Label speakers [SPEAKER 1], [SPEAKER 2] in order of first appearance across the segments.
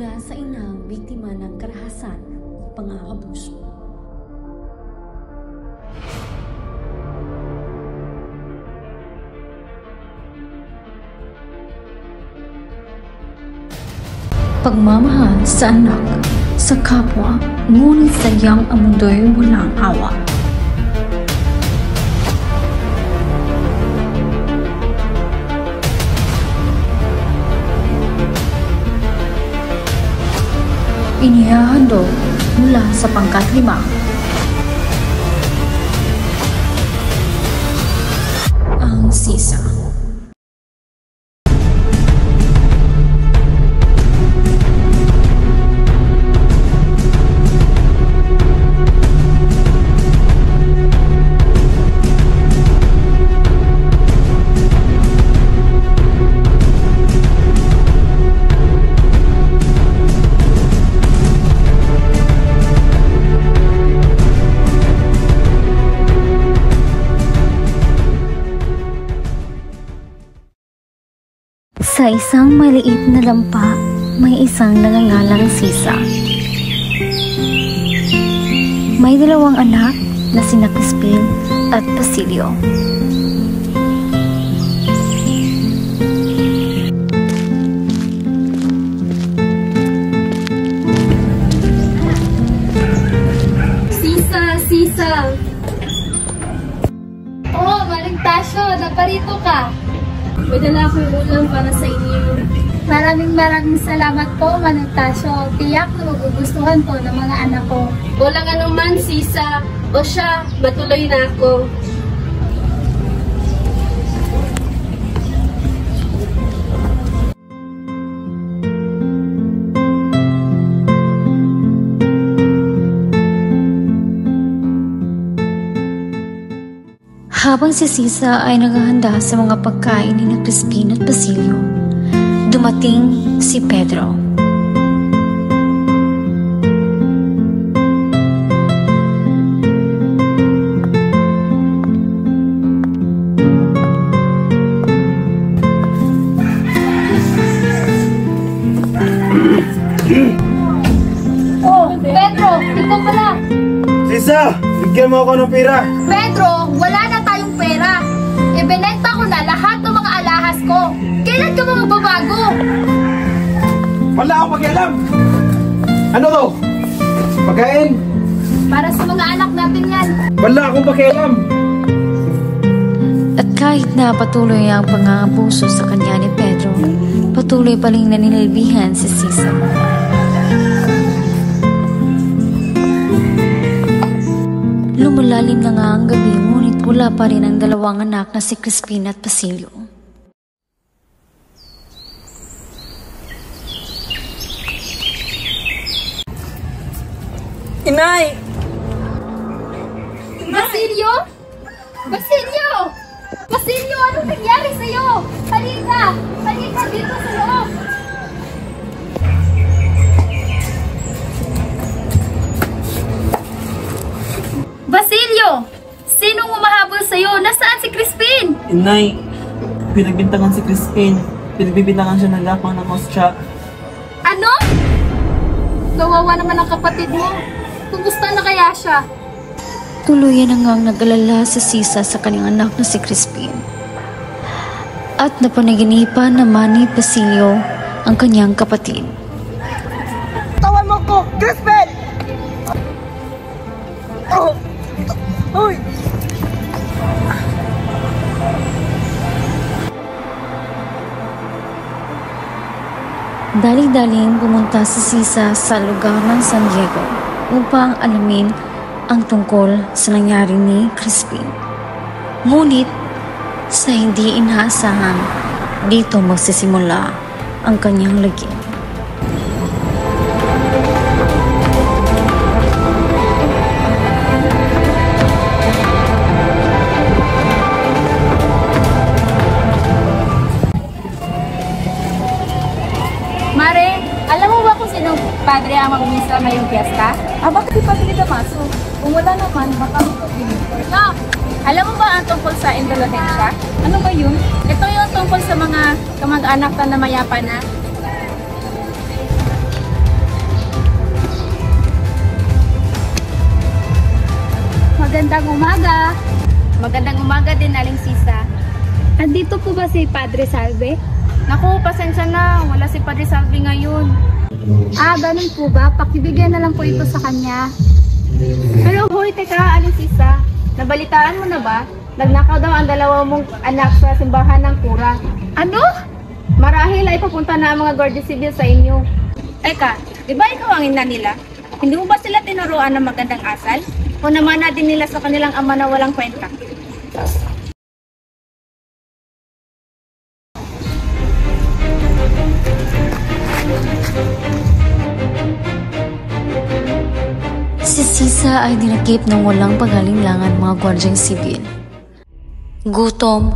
[SPEAKER 1] mula sa inang biktima ng karahasan, pang-aabuso. Pagmamahal sa anak, sa kapwa, ngunit sadyang ang mundo'y walang awa. Inihahandog mula sa pangkat 5. Ang sisa.
[SPEAKER 2] Sa isang maliit na lampa, may isang nangangalang Sisa. May 2 anak na sina Crispin at Basilio.
[SPEAKER 3] Sisa! Oh, Maring Tasyo, naparito ka. May dala akong ulam para sa inyo.
[SPEAKER 4] Maraming salamat po, Manang Tasyo. Tiyak na magugustuhan po ng mga anak ko.
[SPEAKER 3] Walang anuman, Sisa. O siya, matuloy na ako.
[SPEAKER 1] Habang si Sisa ay naghahanda sa mga pagkain ni Crispin at Basilio, dumating si Pedro.
[SPEAKER 4] Oh, Pedro! Ikaw pala!
[SPEAKER 5] Sisa! Bigyan mo ako ng pera!
[SPEAKER 4] Pedro, wala na tayong pera. Ibinenta ko na lahat ng mga alahas ko. Kailan ka magbabago?
[SPEAKER 5] Wala akong pakialam! Ano to? Pagkain?
[SPEAKER 4] Para sa mga anak natin yan.
[SPEAKER 5] Wala akong pakialam!
[SPEAKER 1] At kahit na patuloy ang pang-aabuso sa kanya ni Pedro, patuloy pa rin naninilbihan si Sisa. Lumalalim na nga ang gabi, ngunit wala pa rin ang 2 anak na si Crispin at Basilio.
[SPEAKER 3] Inay!
[SPEAKER 4] Basilio? Basilio! Basilio, anong nangyari sa'yo? Halika! Halika dito sa loob! Basilio! Sinong umahabol sa'yo? Nasaan si Crispin?
[SPEAKER 6] Inay, pinagbintangan si Crispin. Pinagbibintangan siya ng gapang ng kostya.
[SPEAKER 4] Ano? Kawawa naman ang kapatid mo. Kumusta na kaya siya?
[SPEAKER 1] Tuluyan na ngang nag-alala si Sisa sa kanyang anak na si Crispin. At napanaginipan naman ni Basilio ang kanyang kapatid.
[SPEAKER 6] Tawan mo ko! Crispin! Oh! Uy!
[SPEAKER 1] Dali-daling pumunta si Sisa sa lugar ng San Diego upang alamin ang tungkol sa nangyari ni Crispin. Ngunit sa hindi inaasahan, dito magsisimula ang kanyang lagim.
[SPEAKER 4] Mare, alam mo ba kung sinong padre ang mag-umisa ngayong piyesta?
[SPEAKER 3] Bakit di Padre Damaso? Kung wala naman, baka magpapili.
[SPEAKER 4] No! Alam mo ba ang tungkol sa indulhensya?
[SPEAKER 3] Ano ba yun?
[SPEAKER 4] Ito yung tungkol sa mga kamag-anak na namayapa na. Magandang umaga.
[SPEAKER 3] Magandang umaga din, Aling Sisa.
[SPEAKER 4] Andito po ba si Padre Salve?
[SPEAKER 3] Naku, pasensya na. Wala si Padre Salvi ngayon.
[SPEAKER 4] Ganun po ba? Pakibigyan na lang po ito sa kanya.
[SPEAKER 3] Pero hoy, teka, Aling Sisa. Nabalitaan mo na ba? Nagnakaw daw ang dalawa mong anak sa simbahan ng kura.
[SPEAKER 4] Ano?
[SPEAKER 3] Marahil ay papunta na ang mga Guardia Civil sa inyo. Eka, di ba ikaw ang ina nila? Hindi mo ba sila tinuruan ng magandang asal? O naman na din nila sa kanilang ama na walang kwenta?
[SPEAKER 1] Si Sisa ay dinakip ng walang pag-alinlangan mga gwardyang sibil. Gutom,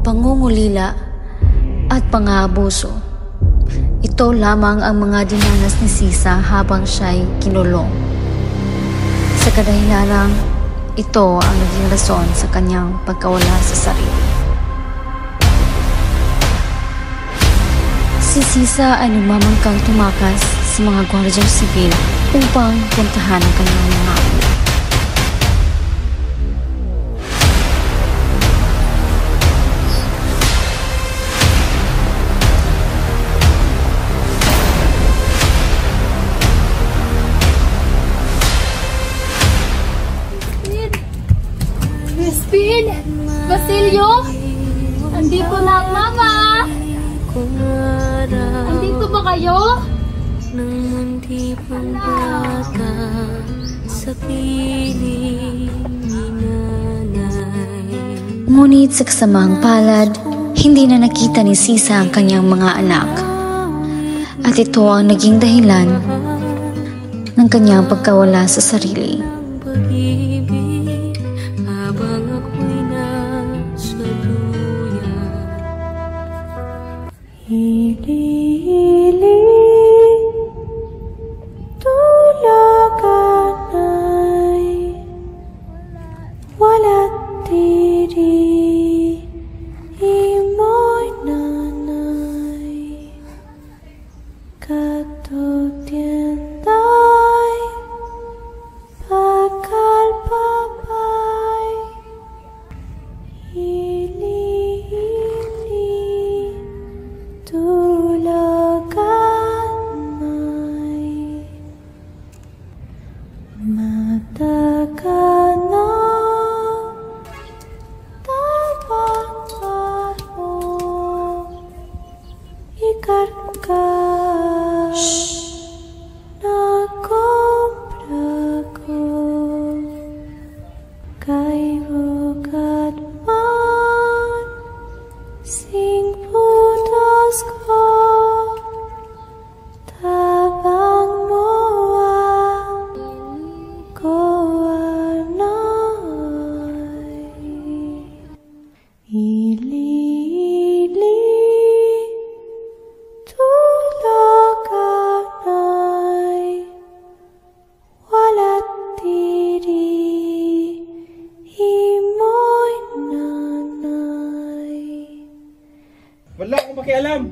[SPEAKER 1] pangungulila, at pang-aabuso. Ito lamang ang mga dinanas ni Sisa habang siya'y kinulong. Sa kadahilanang, ito ang naging rason sa kanyang pagkawala sa sarili. Si Sisa ay nagmamangkang tumakas sa mga gwardyang sibil upang puntahan ang kanyang mga anak.
[SPEAKER 4] Crispin! Basilio! Andito na ang mama! Andito ba kayo?
[SPEAKER 7] Nang munti pang bata sa piling ni nanay.
[SPEAKER 1] Ngunit sa kasamang palad, hindi na nakita ni Sisa ang kanyang mga anak. At ito ang naging dahilan ng kanyang pagkawala sa sarili.
[SPEAKER 7] Pag-ibig habang ako'y nasa duyan. Hili-hiling tulagan ay wala't diri imo'y nanay. Katutyan tay pagkalpapay hili-hili tulagan ay matagal na tabang ako ikarkas na kumpra ko kay ugat man sing putos ko tabang mo ako anay ili-ili tulagan ay wala't diri imo'y nanay.
[SPEAKER 5] Wala akong pakialam.